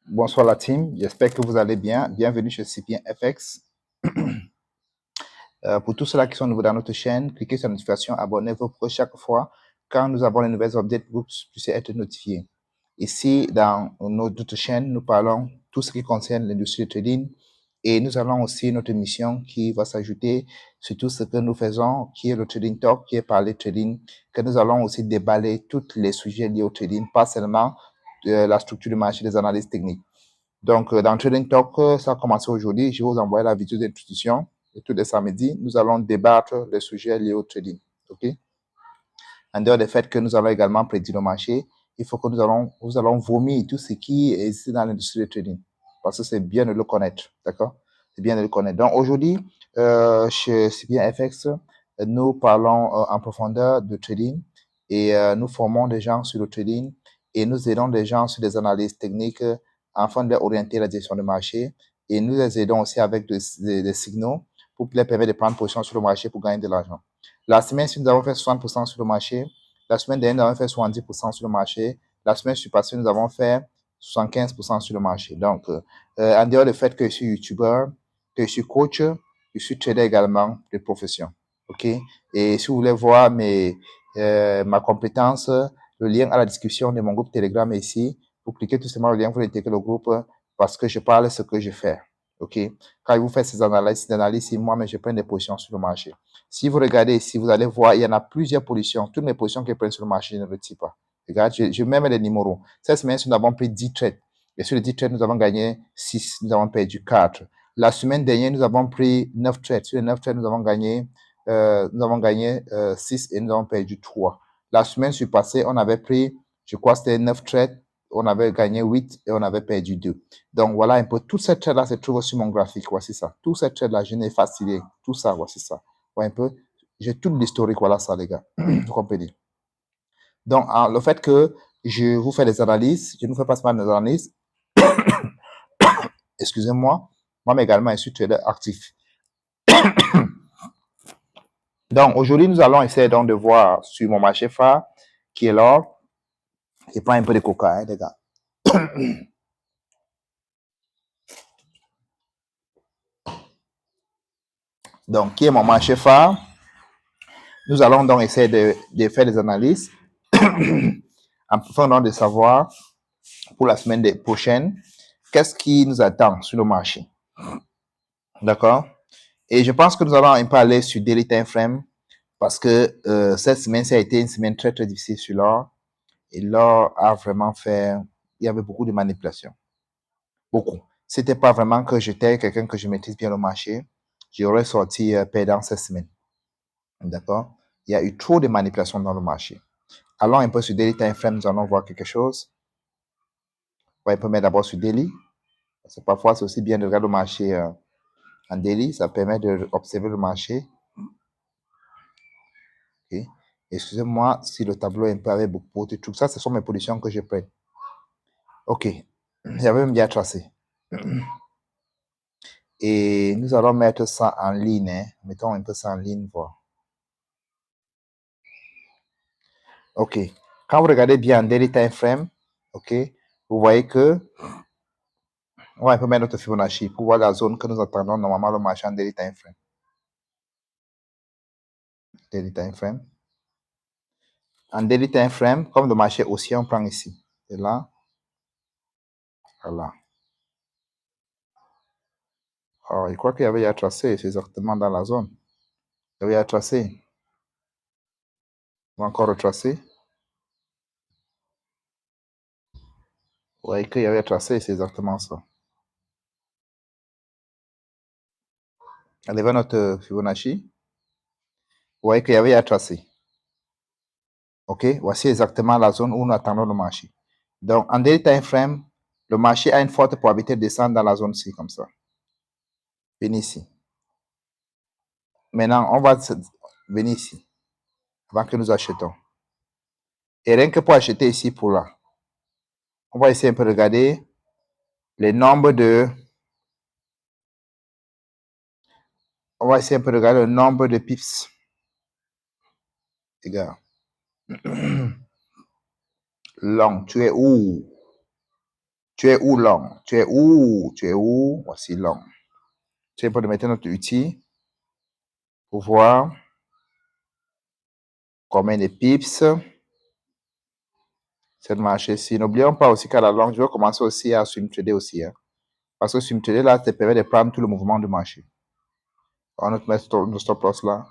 Bonsoir la team, j'espère que vous allez bien. Bienvenue chez CPN FX. Pour tous ceux-là qui sont nouveaux dans notre chaîne, cliquez sur la notification, abonnez-vous pour que chaque fois, quand nous avons les nouvelles updates, vous puissiez être notifiés. Ici, dans notre chaîne, nous parlons tout ce qui concerne l'industrie du trading et nous avons aussi notre émission qui va s'ajouter sur tout ce que nous faisons, qui est le Trading Talk, qui est parler trading, que nous allons aussi déballer tous les sujets liés au trading, pas seulement la structure du marché des analyses techniques. Donc, dans Trading Talk, ça a commencé aujourd'hui. Je vais vous envoyer la vidéo d'introduction. Et tous les samedis, nous allons débattre des sujets liés au trading. OK? En dehors du fait que nous allons également prédire le marché, il faut que nous allons vomir tout ce qui existe dans l'industrie du trading. Parce que c'est bien de le connaître. D'accord? C'est bien de le connaître. Donc, aujourd'hui, chez CPN FX, nous parlons en profondeur de trading et nous formons des gens sur le trading et nous aidons des gens sur des analyses techniques afin d'orienter la direction du marché. Et nous les aidons aussi avec des signaux pour les permettre de prendre position sur le marché pour gagner de l'argent. La semaine, si nous avons fait 60% sur le marché, la semaine dernière, nous avons fait 70% sur le marché. La semaine passée, nous avons fait 75% sur le marché. Donc, en dehors du fait que je suis YouTuber, que je suis coach, je suis trader également de profession. OK? Et si vous voulez voir ma compétence, le lien à la description de mon groupe Telegram est ici. Vous cliquez tout simplement le lien, vous intégrer le groupe parce que je parle de ce que je fais. OK? Quand vous faites ces analyses, moi-même, je prends des positions sur le marché. Si vous regardez ici, vous allez voir, il y en a plusieurs positions. Toutes les positions que prennent sur le marché, je ne retire pas. Regarde, je mets même les numéros. Cette semaine, nous avons pris 10 trades. Et sur les 10 trades, nous avons gagné 6, nous avons perdu 4. La semaine dernière, nous avons pris 9 trades. Sur les 9 trades, nous avons gagné 6 et nous avons perdu 3. La semaine passée, on avait pris, je crois, c'était 9 trades. On avait gagné 8 et on avait perdu 2. Donc, voilà un peu. Toutes ces trades-là se trouvent sur mon graphique. Voici ça. Tous ces trades-là, je n'ai facilité. Tout ça, voici ça. Ouais, un peu. J'ai tout l'historique, voilà ça, les gars. Vous comprenez? Donc, le fait que je vous fais des analyses, je ne vous fais pas seulement des analyses, excusez-moi, moi également, je suis trader actif. Donc, aujourd'hui, nous allons essayer donc de voir sur mon marché phare, qui est l'or. Je prends un peu de coca, hein, les gars. Donc, qui est mon marché phare? Nous allons donc essayer de faire des analyses afin de savoir pour la semaine prochaine qu'est-ce qui nous attend sur le marché. D'accord? Et je pense que nous allons un peu aller sur Daily Time Frame parce que cette semaine, ça a été une semaine très, très difficile sur l'or. Et l'or a vraiment fait... Il y avait beaucoup de manipulation. Beaucoup. C'était pas vraiment que j'étais quelqu'un que je maîtrise bien le marché. J'aurais sorti perdant cette semaine. D'accord? Il y a eu trop de manipulation dans le marché. Allons un peu sur Daily Time Frame, nous allons voir quelque chose. On va un peu mettre d'abord sur Daily. Parce que parfois, c'est aussi bien de regarder le marché en Daily. Ça permet d'observer le marché. Okay. Excusez-moi si le tableau est un peu avec beaucoup de trucs. Ça, ce sont mes positions que je prends. OK. J'avais même bien tracé. Et nous allons mettre ça en ligne. Hein. Mettons un peu ça en ligne, voir. OK. Quand vous regardez bien en daily time frame, OK, vous voyez que on va un peu mettre notre Fibonacci pour voir la zone que nous attendons normalement le marché en daily time frame. Daily time frame. En daily time frame, comme le marché aussi, on prend ici. Et là, voilà. Alors, je crois qu'il y avait à tracer, c'est exactement dans la zone. Il y avait à tracer. On va encore retracer. Vous voyez qu'il y avait à tracer, c'est exactement ça. Allez voir notre Fibonacci. Vous voyez qu'il y avait à tracer. OK, voici exactement la zone où nous attendons le marché. Donc, en daily time frame, le marché a une forte probabilité de descendre dans la zone ci, comme ça. Venez ici. Maintenant, on va venir ici, avant que nous achetons. Et rien que pour acheter ici, pour là, on va essayer un peu de regarder les nombres de... On va essayer un peu de regarder le nombre de pips. Les gars. Long, tu es où? Tu es où long? Tu es où? Tu es où? Voici long. Tu es pour de mettre notre outil pour voir combien de pips cette marché-ci. N'oublions pas aussi qu'à la longue, je vais commencer aussi à swing trader aussi. Hein. Parce que swing trader, là, te permet de prendre tout le mouvement du marché. On va mettre nos stop loss là.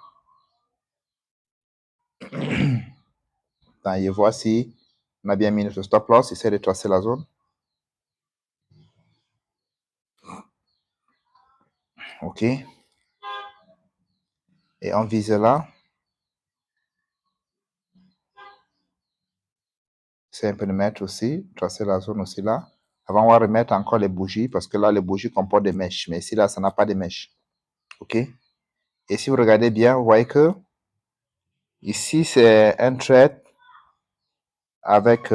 Et voici, on a bien mis notre stop loss. Essaye de tracer la zone. OK. Et on vise là. C'est un peu de mettre aussi, tracer la zone aussi là. Avant, on va remettre encore les bougies parce que là, les bougies comportent des mèches. Mais ici, là, ça n'a pas de mèches. OK. Et si vous regardez bien, vous voyez que ici, c'est un trade avec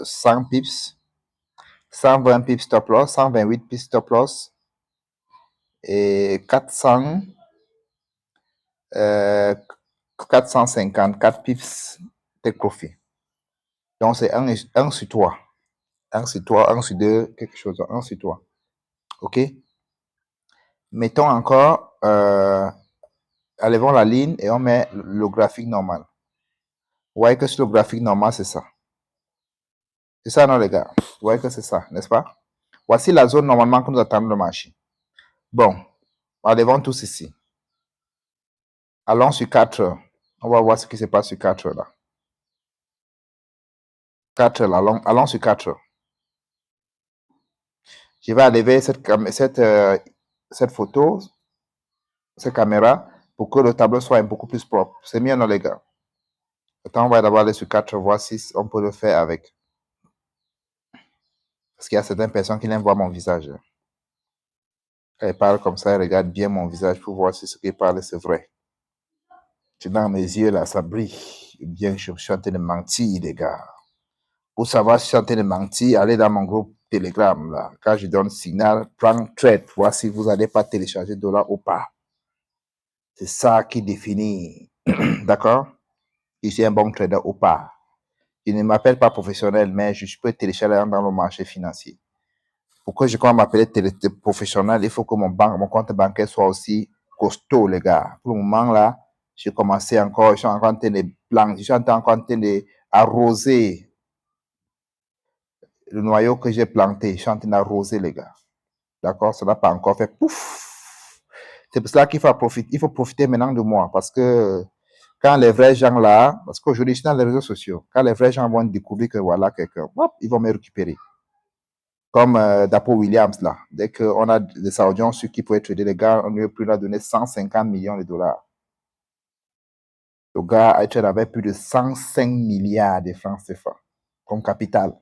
100 pips, 120 pips stop loss, 128 pips stop loss et 454 pips take profit. Donc, c'est 1 sur 3. 1 sur 3, 1 sur 2, quelque chose, 1 sur 3. OK? Mettons encore, enlevons la ligne et on met le graphique normal. Vous voyez que sur le graphique normal, c'est ça. C'est ça, non, les gars? Vous voyez que c'est ça, n'est-ce pas? Voici la zone normalement que nous attendons le marché. Bon, enlevons tous ici. Allons sur 4 heures. On va voir ce qui se passe sur 4 heures là. 4 heures là, allons sur 4 heures. Je vais enlever cette photo, cette caméra, pour que le tableau soit beaucoup plus propre. C'est mieux, non, les gars? Attends, on va d'abord aller sur 4 heures, voir si on peut le faire avec. Parce qu'il y a certaines personnes qui n'aiment voir mon visage. Quand ils parlent comme ça, ils regardent bien mon visage pour voir si ce qu'ils parlent, c'est vrai. Tu dans mes yeux, là, ça brille. Bien, je suis en train de mentir, les gars. Pour savoir si je suis en train de mentir, allez dans mon groupe Telegram, là. Quand je donne signal, prends trade, voir si vous n'allez pas télécharger dollar ou pas. C'est ça qui définit. D'accord? Si je suis un bon trader ou pas. Je ne m'appelle pas professionnel, mais je peux télécharger dans le marché financier. Pour que je commence à m'appeler professionnel, il faut que mon compte bancaire soit aussi costaud, les gars. Pour le moment, là, j'ai commencé encore, je suis encore en train de planter, je suis encore en train d'arroser le noyau que j'ai planté. Je suis en train d'arroser, les gars. D'accord? Ça n'a pas encore fait pouf. C'est pour cela qu'il faut profiter maintenant de moi. Parce que quand les vrais gens là, parce qu'aujourd'hui, je suis dans les réseaux sociaux, quand les vrais gens vont découvrir que voilà quelqu'un, ils vont me récupérer. Comme Dapo Williams là. Dès qu'on a des Saoudiens sur qui pouvaient trader, les gars, on lui a pu leur donner 150 millions de dollars. Le gars avait plus de 105 milliards de francs CFA comme capital.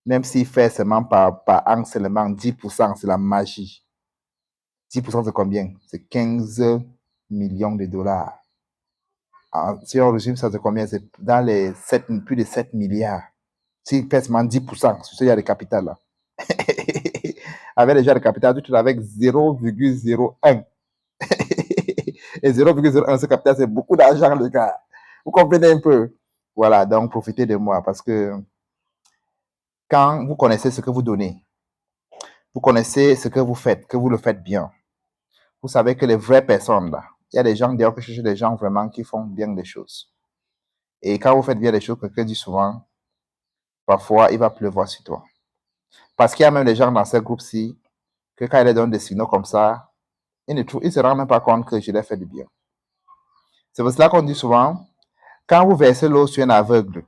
Même s'il fait seulement par an, seulement 10%, c'est la magie. 10% c'est combien? C'est 15 millions de dollars. Alors, si on résume ça, c'est combien? C'est dans les plus de 7 milliards. S'il fait seulement 10%, c'est il y a des capital là. Avec déjà le capital, tu avec 0,01. Et 0,01, ce capital, c'est beaucoup d'argent, les gars. Vous comprenez un peu? Voilà, donc profitez de moi parce que quand vous connaissez ce que vous donnez, vous connaissez ce que vous faites, que vous le faites bien, vous savez que les vraies personnes, là, il y a des gens, d'ailleurs, que je cherche des gens vraiment qui font bien les choses. Et quand vous faites bien les choses, quelqu'un dit souvent, parfois, il va pleuvoir sur toi. Parce qu'il y a même des gens dans ce groupe-ci, que quand ils leur donnent des signaux comme ça, ils ne se rendent même pas compte que je leur fais du bien. C'est pour cela qu'on dit souvent, quand vous versez l'eau sur un aveugle,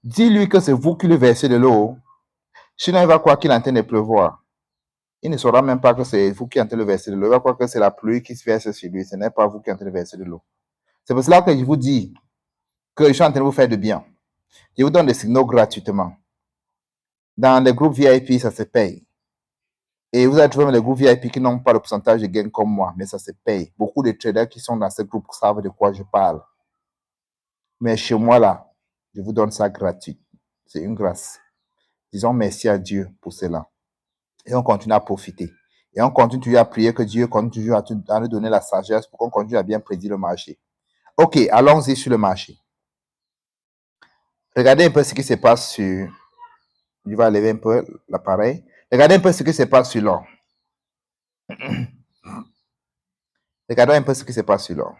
dis-lui que c'est vous qui lui versez de l'eau. Sinon, il va croire qu'il est en train de pleuvoir. Il ne saura même pas que c'est vous qui êtes en train de verser de l'eau. Il va croire que c'est la pluie qui se verse sur lui. Ce n'est pas vous qui êtes en train de verser de l'eau. C'est pour cela que je vous dis que je suis en train de vous faire de bien. Je vous donne des signaux gratuitement. Dans les groupes VIP, ça se paye. Et vous allez trouver les groupes VIP qui n'ont pas le pourcentage de gain comme moi, mais ça se paye. Beaucoup de traders qui sont dans ce groupe savent de quoi je parle. Mais chez moi, là, je vous donne ça gratuit. C'est une grâce. Disons merci à Dieu pour cela. Et on continue à profiter. Et on continue toujours à prier que Dieu continue à nous donner la sagesse pour qu'on continue à bien prédire le marché. OK, allons-y sur le marché. Regardez un peu ce qui se passe sur... Je vais lever un peu l'appareil. Regardez un peu ce qui se passe sur l'or. Regardons un peu ce qui se passe sur l'or.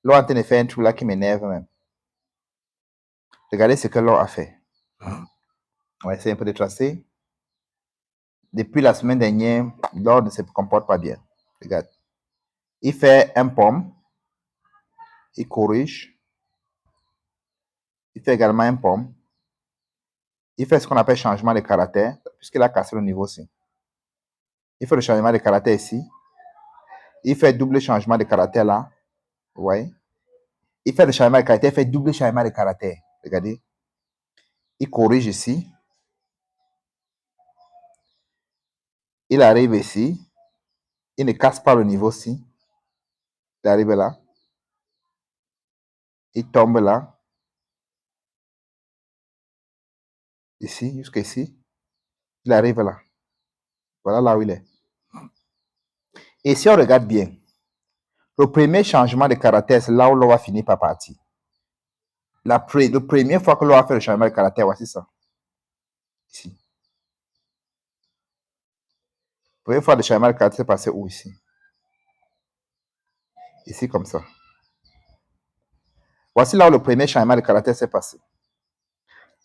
L'or est en train de faire un truc là qui m'énerve même. Regardez ce que l'or a fait. On va essayer un peu de tracer. Depuis la semaine dernière, l'or ne se comporte pas bien. Regarde. Il fait un pomme. Il corrige. Il fait également un pomme. Il fait ce qu'on appelle changement de caractère, puisqu'il a cassé le niveau aussi. Il fait le changement de caractère ici. Il fait double changement de caractère là. Vous voyez? Il fait le changement de caractère, il fait double changement de caractère. Regardez. Il corrige ici. Il arrive ici. Il ne casse pas le niveau ici. Il arrive là. Il tombe là. Ici, jusqu'ici. Il arrive là. Voilà là où il est. Et si on regarde bien, le premier changement de caractère, c'est là où l'on va finir par partir. La première fois que l'on va faire le changement de caractère, voici ça. Ici. La première fois le changement de caractère, c'est passé où ici? Ici, comme ça. Voici là où le premier changement de caractère s'est passé.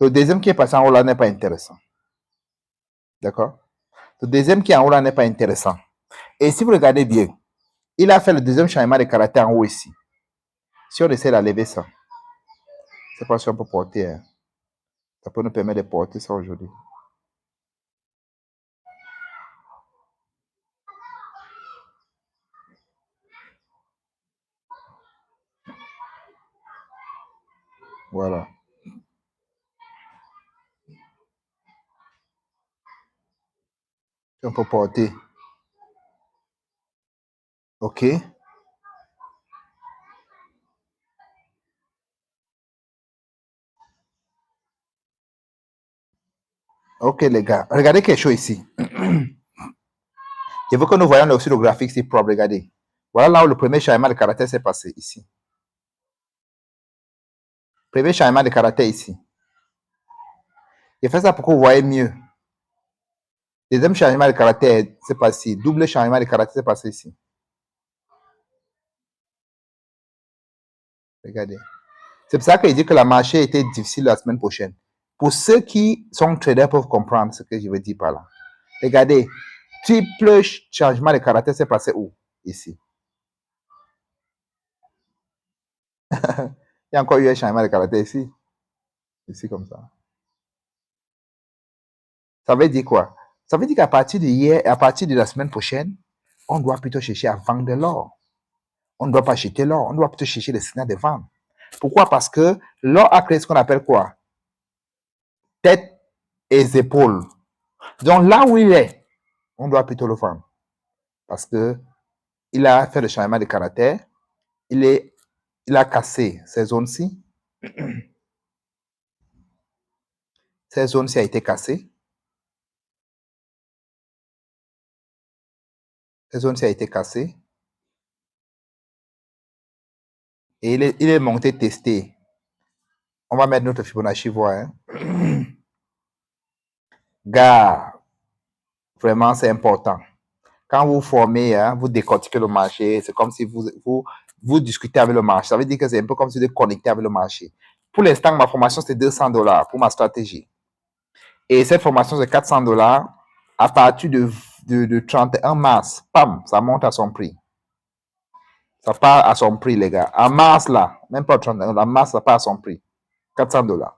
Le deuxième qui est passé en haut là n'est pas intéressant. D'accord? Le deuxième qui est en haut là n'est pas intéressant. Et si vous regardez bien, il a fait le deuxième changement de caractère en haut ici. Si on essaie d'enlever ça, c'est pas si on peut porter. Hein. Ça peut nous permettre de porter ça aujourd'hui. Voilà. On peut porter. OK. OK, les gars. Regardez quelque chose ici. Je veux que nous voyons aussi le graphique ici propre. Regardez. Voilà là où le premier changement de caractère s'est passé ici. Premier changement de caractère ici. J'ai fait ça pour que vous voyez mieux. Deuxième changement de caractère, c'est passé ici. Double changement de caractère, c'est passé ici. Regardez. C'est pour ça que je dis que la marché était difficile la semaine prochaine. Pour ceux qui sont traders peuvent comprendre ce que je veux dire par là. Regardez. Triple changement de caractère, c'est passé où? Ici. Il y a encore eu un changement de caractère ici. Ici, comme ça. Ça veut dire quoi? Ça veut dire qu'à partir de hier, à partir de la semaine prochaine, on doit plutôt chercher à vendre de l'or. On ne doit pas acheter l'or, on doit plutôt chercher les signaux de vente. Pourquoi? Parce que l'or a créé ce qu'on appelle quoi? Tête et épaules. Donc là où il est, on doit plutôt le vendre. Parce que il a fait le changement de caractère, il a cassé ces zones-ci. Ces zones-ci a été cassée. Ces zones-ci a été cassée. Et il est monté tester. On va mettre notre Fibonacci voir. Hein. Gars, vraiment, c'est important. Quand vous formez, hein, vous décortiquez le marché, c'est comme si vous discutez avec le marché. Ça veut dire que c'est un peu comme si vous êtes connecté avec le marché. Pour l'instant, ma formation, c'est $200 pour ma stratégie. Et cette formation, c'est $400. À partir de 31 mars, pam, ça monte à son prix. Ça part à son prix, les gars. En mars, là, même pas 31, en mars, ça part à son prix. $400.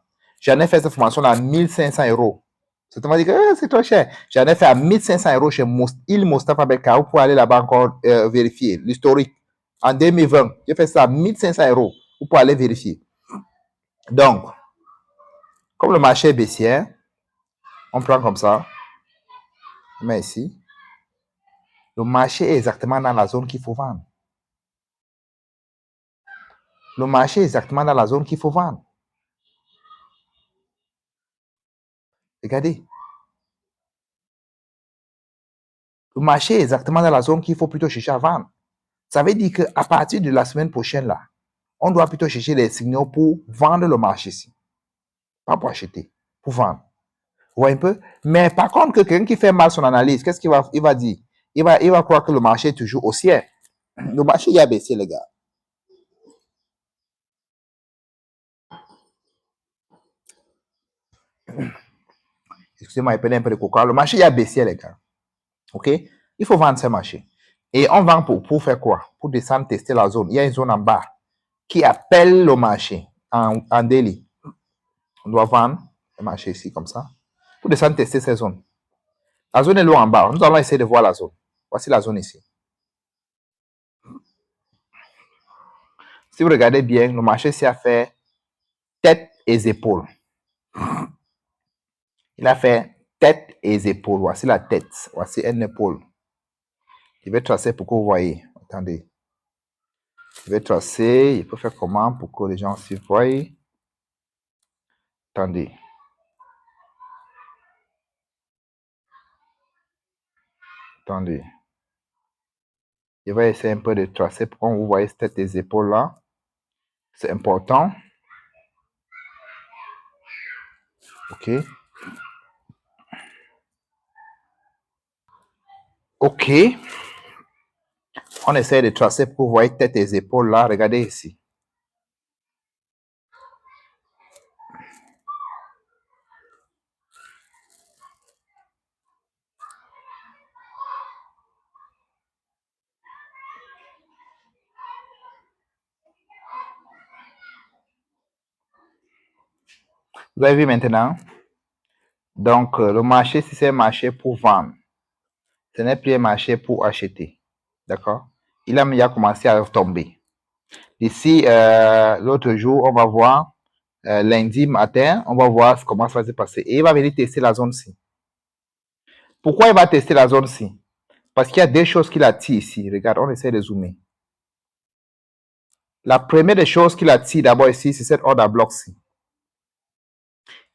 J'en ai fait cette formation à 1500 euros. Certainement dit que c'est trop cher. J'en ai fait à 1500 euros chez Il Mostafa Belka. Pour aller là-bas encore vérifier l'historique. En 2020, j'ai fait ça à 1500 euros. Vous pouvez aller vérifier. Donc, comme le marché est baissier, on prend comme ça. On met ici. Le marché est exactement dans la zone qu'il faut vendre. Le marché est exactement dans la zone qu'il faut vendre. Regardez. Le marché est exactement dans la zone qu'il faut plutôt chercher à vendre. Ça veut dire qu'à partir de la semaine prochaine, là, On doit plutôt chercher des signaux pour vendre le marché ici. Pas pour acheter, pour vendre. Vous voyez un peu? Mais par contre, quelqu'un qui fait mal son analyse, qu'est-ce qu'il va dire? Il va croire que le marché est toujours haussier. Le marché, il a baissé, les gars. Excusez-moi, il prenait un peu de coca. Le marché, il a baissé, les gars. OK? Il faut vendre ce marché. Et on vend pour faire quoi? Pour descendre, tester la zone. Il y a une zone en bas qui appelle le marché en daily. On doit vendre le marché ici, comme ça. Pour descendre, tester ces zones. La zone est loin en bas. Nous allons essayer de voir la zone. Voici la zone ici. Si vous regardez bien, le marché s'y a fait tête et épaules. Il a fait tête et épaules. Voici la tête. Voici une épaule. Je vais tracer pour que vous voyez. Attendez. Je vais tracer. Il peut faire comment pour que les gens s'y voient. Attendez. Attendez. Je vais essayer un peu de tracer pour que vous voyez cette tête et épaules là. C'est important. OK. OK. On essaie de tracer pour que vous voyez tête et épaules là. Regardez ici. Vous avez vu maintenant? Donc, le marché, si c'est un marché pour vendre, ce n'est plus un marché pour acheter. D'accord? Il a commencé à tomber. D'ici l'autre jour, on va voir, lundi matin, on va voir comment ça va se passer. Et il va venir tester la zone-ci. Pourquoi il va tester la zone-ci? Parce qu'il y a des choses qu'il attire ici. Regarde, on essaie de zoomer. La première des choses qu'il attire d'abord ici, c'est cette ordre à bloc-ci.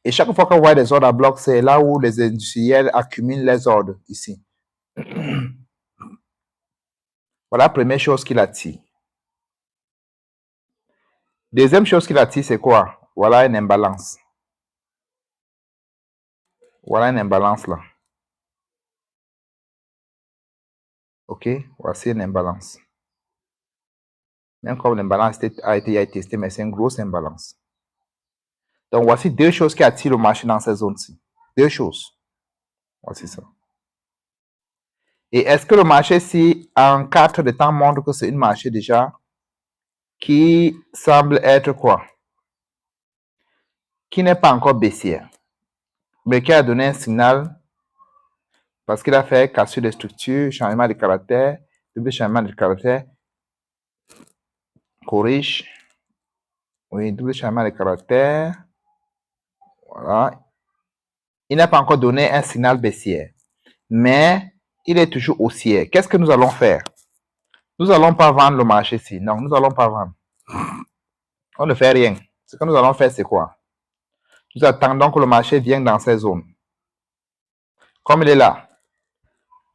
Et chaque fois qu'on voit des ordres à bloc, c'est là où les industriels accumulent les ordres ici. Voilà la première chose qu'il attire. Deuxième chose qu'il attire, c'est quoi? Voilà une imbalance. Voilà une imbalance là. OK? Voici une imbalance. Même comme l'imbalance a été testée, mais c'est une grosse imbalance. Donc, voici deux choses qui attirent le marché dans ces zones-ci. Deux choses. Voici ça. Et est-ce que le marché, si en 4 de temps, montre que c'est un marché déjà qui semble être quoi? Qui n'est pas encore baissier, mais qui a donné un signal parce qu'il a fait cassure de structure, changement de caractère, double changement de caractère, corrige. Oui, double changement de caractère. Voilà. Il n'a pas encore donné un signal baissier, mais il est toujours haussier. Qu'est-ce que nous allons faire? Nous n'allons pas vendre le marché ici. Non, nous n'allons pas vendre. On ne fait rien. Ce que nous allons faire, c'est quoi? Nous attendons que le marché vienne dans ces zones. Comme il est là,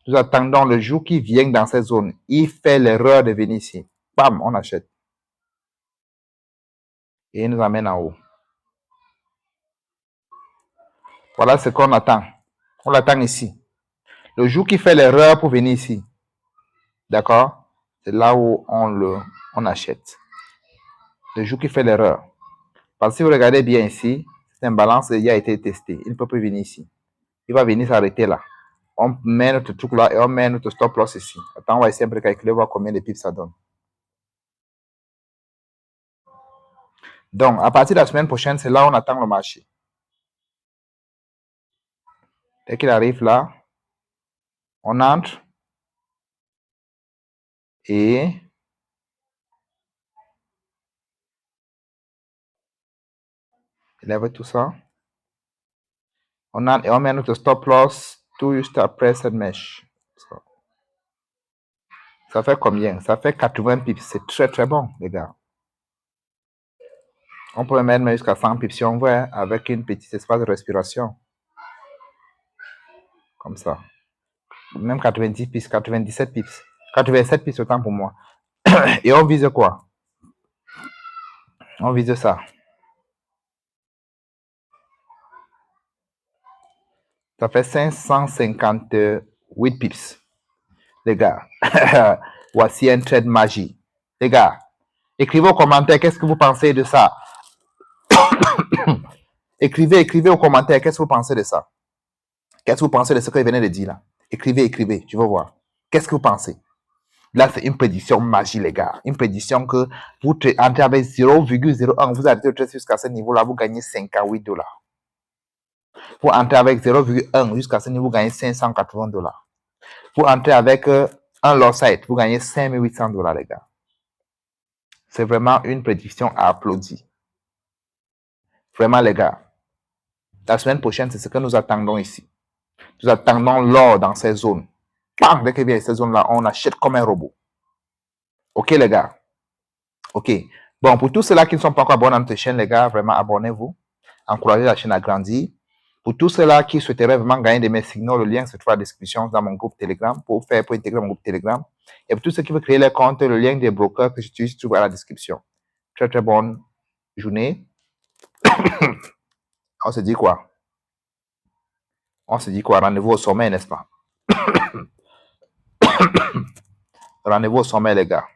nous attendons le jour qu'il vient dans ces zones. Il fait l'erreur de venir ici. Bam, on achète. Et il nous amène en haut. Voilà ce qu'on attend. On l'attend ici. Le jour qu'il fait l'erreur pour venir ici, d'accord? C'est là où on achète. Le jour qu'il fait l'erreur. Parce que si vous regardez bien ici, cette imbalance il a été testée. Il ne peut plus venir ici. Il va venir s'arrêter là. On met notre truc là et on met notre stop loss ici. Attends, on va essayer de calculer, voir combien de pips ça donne. Donc, à partir de la semaine prochaine, c'est là où on attend le marché. Dès qu'il arrive là, on entre et lève tout ça. On entre et on met notre stop loss tout juste après cette mèche. Ça fait combien? Ça fait 80 pips. C'est très très bon, les gars. On peut mettre jusqu'à 100 pips si on veut, avec une petite espace de respiration. Comme ça. Même 90 pips, 97 pips. 87 pips autant pour moi. Et on vise quoi? On vise ça. Ça fait 558 pips. Les gars, voici un trait de magie. Les gars, écrivez aux commentaires qu'est-ce que vous pensez de ça. écrivez aux commentaires qu'est-ce que vous pensez de ça. Qu'est-ce que vous pensez de ce que je venais de dire là? Écrivez, tu vas voir. Qu'est-ce que vous pensez? Là, c'est une prédiction magie, les gars. Une prédiction que vous entrez avec 0,01, vous arrêtez le test jusqu'à ce niveau-là, vous gagnez 58 dollars. Vous entrez avec 0,1 jusqu'à ce niveau, vous gagnez 580 dollars. Vous entrez avec un loss site, vous gagnez 5800 dollars, les gars. C'est vraiment une prédiction à applaudir. Vraiment, les gars. La semaine prochaine, c'est ce que nous attendons ici. Nous attendons l'or dans ces zones. Dès qu'il vient ces zones-là, on achète comme un robot. OK, les gars? OK. Bon, pour tous ceux-là qui ne sont pas encore abonnés à notre chaîne, les gars, vraiment, abonnez-vous. Encouragez la chaîne à grandir. Pour tous ceux-là qui souhaiteraient vraiment gagner de mes signaux, le lien se trouve dans la description dans mon groupe Telegram pour intégrer mon groupe Telegram. Et pour tous ceux qui veulent créer leur compte, le lien des brokers que j'utilise se trouve dans la description. Très, très bonne journée. On se dit quoi? On se dit quoi? Rendez-vous au sommet, n'est-ce pas? Rendez-vous au sommet, les gars.